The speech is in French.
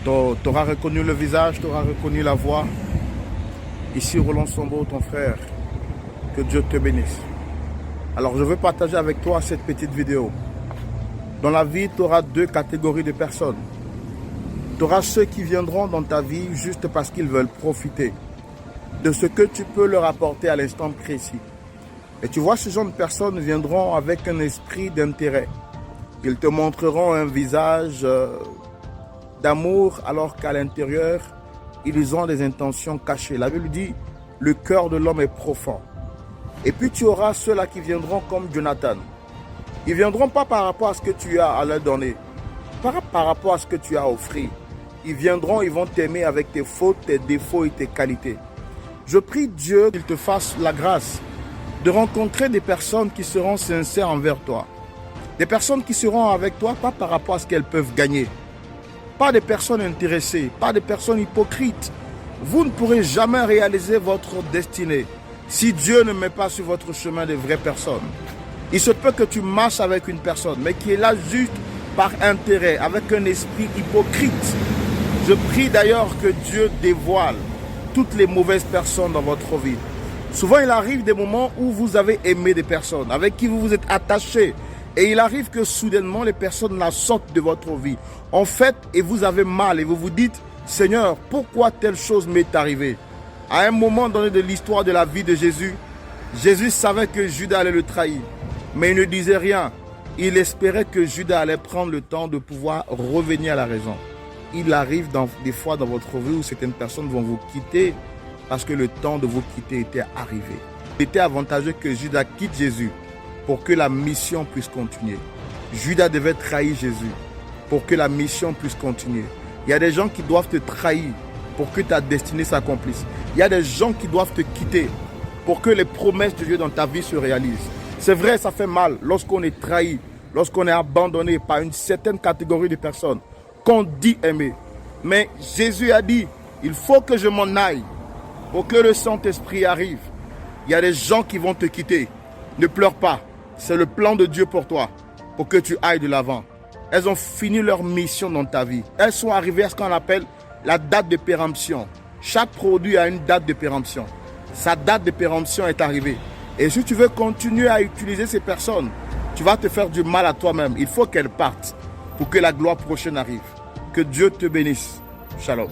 Tu auras reconnu le visage, tu auras reconnu la voix. Ici, Roland Sombo, ton frère. Que Dieu te bénisse. Alors, je veux partager avec toi cette petite vidéo. Dans la vie, tu auras deux catégories de personnes. Tu auras ceux qui viendront dans ta vie juste parce qu'ils veulent profiter de ce que tu peux leur apporter à l'instant précis. Et tu vois, ce genre de personnes viendront avec un esprit d'intérêt. Ils te montreront un visage d'amour alors qu'à l'intérieur, ils ont des intentions cachées. La Bible dit, le cœur de l'homme est profond. Et puis tu auras ceux-là qui viendront comme Jonathan. Ils ne viendront pas par rapport à ce que tu as à leur donner, pas par rapport à ce que tu as à offrir. Ils viendront, ils vont t'aimer avec tes fautes, tes défauts et tes qualités. Je prie Dieu qu'il te fasse la grâce de rencontrer des personnes qui seront sincères envers toi. Des personnes qui seront avec toi, pas par rapport à ce qu'elles peuvent gagner. Pas des personnes intéressées, pas des personnes hypocrites. Vous ne pourrez jamais réaliser votre destinée si Dieu ne met pas sur votre chemin de vraies personnes. Il se peut que tu marches avec une personne, mais qui est là juste par intérêt, avec un esprit hypocrite. Je prie d'ailleurs que Dieu dévoile toutes les mauvaises personnes dans votre vie. Souvent, il arrive des moments où vous avez aimé des personnes, avec qui vous vous êtes attaché. Et il arrive que soudainement, les personnes la sortent de votre vie. En fait, et vous avez mal et vous vous dites, Seigneur, pourquoi telle chose m'est arrivée? À un moment donné de l'histoire de la vie de Jésus, Jésus savait que Judas allait le trahir. Mais il ne disait rien. Il espérait que Judas allait prendre le temps de pouvoir revenir à la raison. Il arrive des fois dans votre vie où certaines personnes vont vous quitter parce que le temps de vous quitter était arrivé. Il était avantageux que Judas quitte Jésus pour que la mission puisse continuer. Judas devait trahir Jésus pour que la mission puisse continuer. Il y a des gens qui doivent te trahir pour que ta destinée s'accomplisse. Il y a des gens qui doivent te quitter pour que les promesses de Dieu dans ta vie se réalisent. C'est vrai, ça fait mal lorsqu'on est trahi, lorsqu'on est abandonné par une certaine catégorie de personnes qu'on dit aimer. Mais Jésus a dit, il faut que je m'en aille pour que le Saint-Esprit arrive. Il y a des gens qui vont te quitter. Ne pleure pas. C'est le plan de Dieu pour toi, pour que tu ailles de l'avant. Elles ont fini leur mission dans ta vie. Elles sont arrivées à ce qu'on appelle la date de péremption. Chaque produit a une date de péremption. Sa date de péremption est arrivée. Et si tu veux continuer à utiliser ces personnes, tu vas te faire du mal à toi-même. Il faut qu'elles partent pour que la gloire prochaine arrive. Que Dieu te bénisse. Shalom.